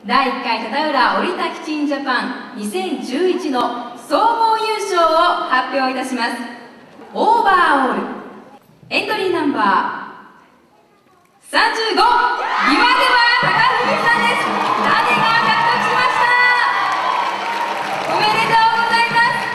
第1回片浦折田基地ジャパン2011の総合優勝を発表いたします。オーバーオールエントリーナンバー35、岩出は高文さんです。種が獲得しました。おめでとうございます。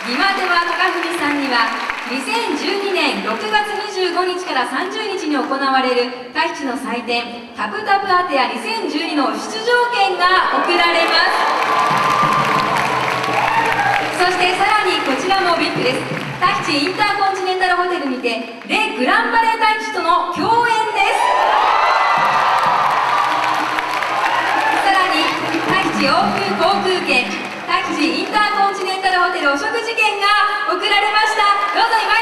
今では高文さんには2012年6月25日から30日に行われるタヒチの祭典タプタプアテア2012の出場権が贈られます。そしてさらにこちらもビッグです。タヒチインターコンチネンタルホテルにてレ・グランバレータヒチとの共演です。さらにタヒチ往復航空券タヒチインターコンチネンタルホテルお食事券が贈られました。どうぞ今